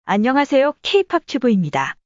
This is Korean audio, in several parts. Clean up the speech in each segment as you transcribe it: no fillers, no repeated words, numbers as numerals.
안녕하세요. K-팝 튜브입니다.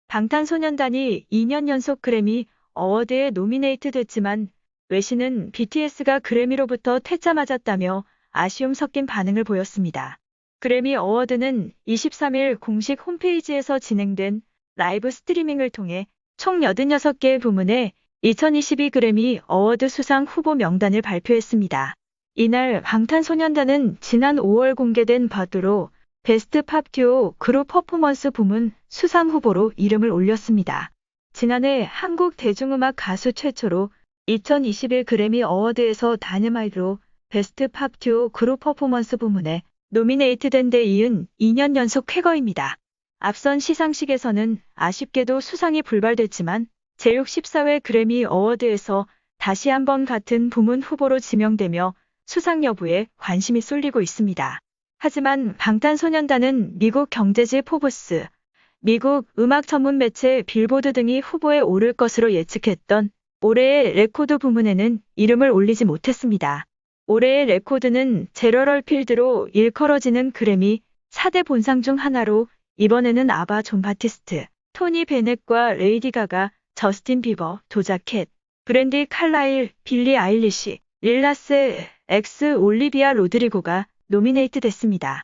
방탄소년단이 2년 연속 그래미 어워드에 노미네이트 됐지만 외신은 BTS가 그래미로부터 퇴짜 맞았다며 아쉬움 섞인 반응을 보였습니다. 그래미 어워드는 23일 공식 홈페이지에서 진행된 라이브 스트리밍을 통해 총 86개 부문의 2022 그래미 어워드 수상 후보 명단을 발표했습니다. 이날 방탄소년단은 지난 5월 공개된 바드로 베스트 팝 듀오 그룹 퍼포먼스 부문 수상 후보로 이름을 올렸습니다. 지난해 한국 대중음악 가수 최초로 2021 그래미 어워드에서 다이너마이트로 베스트 팝 듀오 그룹 퍼포먼스 부문에 노미네이트된 데 이은 2년 연속 쾌거입니다. 앞선 시상식에서는 아쉽게도 수상이 불발됐지만 제64회 그래미 어워드에서 다시 한번 같은 부문 후보로 지명되며 수상 여부에 관심이 쏠리고 있습니다. 하지만 방탄소년단은 미국 경제지 포브스, 미국 음악 전문 매체 빌보드 등이 후보에 오를 것으로 예측했던 올해의 레코드 부문에는 이름을 올리지 못했습니다. 올해의 레코드는 제러럴 필드로 일컬어지는 그래미 4대 본상 중 하나로 이번에는 아바, 존 바티스트, 토니 베넷과 레이디 가가, 저스틴 비버, 도자 캣, 브랜디 칼라일, 빌리 아일리시, 릴나스 엑스, 올리비아 로드리고가 노미네이트 됐습니다.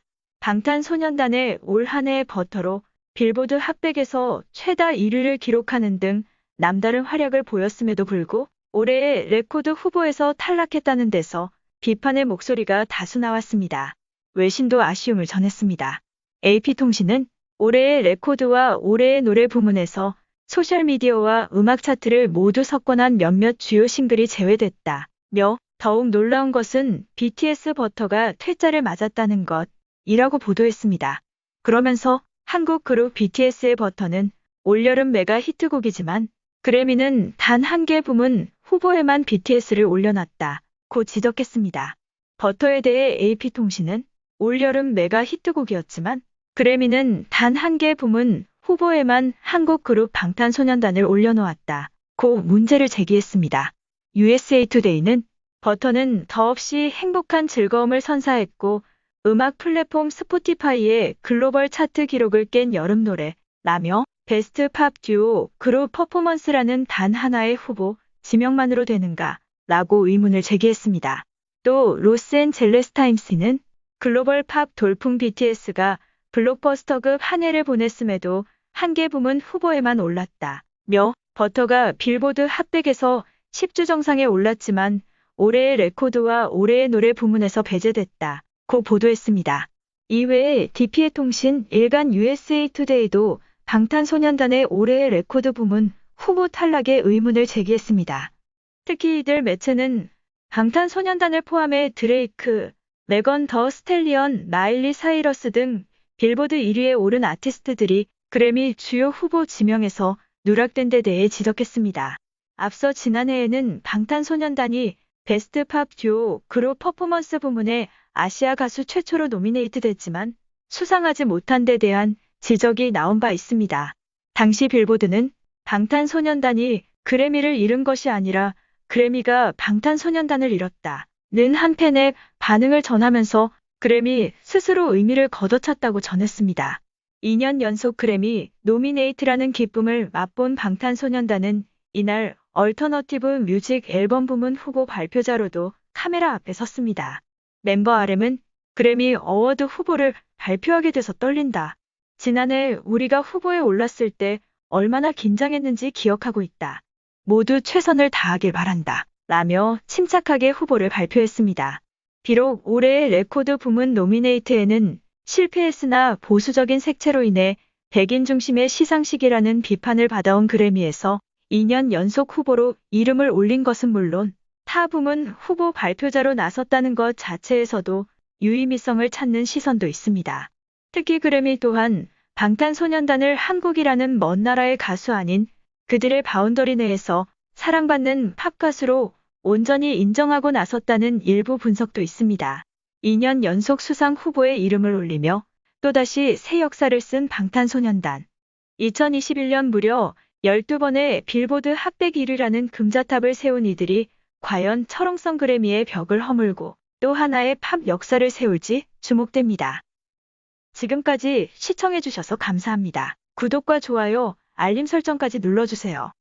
방탄소년단의 올 한 해의 버터로 빌보드 핫백에서 최다 1위를 기록하는 등 남다른 활약을 보였음에도 불구하고 올해의 레코드 후보에서 탈락했다는 데서 비판의 목소리가 다수 나왔습니다. 외신도 아쉬움을 전했습니다. AP통신은 올해의 레코드와 올해의 노래 부문에서 소셜미디어와 음악 차트를 모두 석권한 몇몇 주요 싱글이 제외됐다며 더욱 놀라운 것은 BTS 버터가 퇴짜를 맞았다는 것이라고 보도했습니다. 그러면서 한국 그룹 BTS의 버터는 올여름 메가 히트곡이지만 그래미는 단 한 개 부문 후보에만 BTS를 올려놨다고 지적했습니다. 버터에 대해 AP통신은 올여름 메가 히트곡이었지만 그래미는 단 한 개 부문 후보에만 한국 그룹 방탄소년단을 올려놓았다고 문제를 제기했습니다. USA 투데이는 버터는 더없이 행복한 즐거움을 선사했고 음악 플랫폼 스포티파이의 글로벌 차트 기록을 깬 여름 노래라며 베스트 팝 듀오 그룹 퍼포먼스라는 단 하나의 후보 지명만으로 되는가? 라고 의문을 제기했습니다. 또 로스앤젤레스 타임스는 글로벌 팝 돌풍 BTS가 블록버스터급 한 해를 보냈음에도 한 개 부문 후보에만 올랐다며 버터가 빌보드 핫백에서 10주 정상에 올랐지만 올해의 레코드와 올해의 노래 부문에서 배제됐다고 보도했습니다. 이외에 DPA 통신 일간 USA 투데이도 방탄소년단의 올해의 레코드 부문 후보 탈락에 의문을 제기했습니다. 특히 이들 매체는 방탄소년단을 포함해 드레이크, 메건 더 스텔리언, 마일리 사이러스 등 빌보드 1위에 오른 아티스트들이 그래미 주요 후보 지명에서 누락된 데 대해 지적했습니다. 앞서 지난해에는 방탄소년단이 베스트 팝 듀오 그룹 퍼포먼스 부문에 아시아 가수 최초로 노미네이트 됐지만 수상하지 못한 데 대한 지적이 나온 바 있습니다. 당시 빌보드는 방탄소년단이 그래미를 잃은 것이 아니라 그래미가 방탄소년단을 잃었다는 한편의 반응을 전하면서 그래미 스스로 의미를 걷어찼다고 전했습니다. 2년 연속 그래미 노미네이트라는 기쁨을 맛본 방탄소년단은 이날 얼터너티브 뮤직 앨범 부문 후보 발표자로도 카메라 앞에 섰습니다. 멤버 RM은 그래미 어워드 후보를 발표하게 돼서 떨린다. 지난해 우리가 후보에 올랐을 때 얼마나 긴장했는지 기억하고 있다. 모두 최선을 다하길 바란다. 라며 침착하게 후보를 발표했습니다. 비록 올해의 레코드 부문 노미네이트에는 실패했으나 보수적인 색채로 인해 백인 중심의 시상식이라는 비판을 받아온 그래미에서 2년 연속 후보로 이름을 올린 것은 물론 타 부문 후보 발표자로 나섰다는 것 자체에서도 유의미성을 찾는 시선도 있습니다. 특히 그래미 또한 방탄소년단을 한국이라는 먼 나라의 가수 아닌 그들의 바운더리 내에서 사랑받는 팝 가수로 온전히 인정하고 나섰다는 일부 분석도 있습니다. 2년 연속 수상 후보에 이름을 올리며 또다시 새 역사를 쓴 방탄소년단. 2021년 무려 12번의 빌보드 핫백 1위라는 금자탑을 세운 이들이 과연 철옹성 그래미의 벽을 허물고 또 하나의 팝 역사를 세울지 주목됩니다. 지금까지 시청해주셔서 감사합니다. 구독과 좋아요, 알림 설정까지 눌러주세요.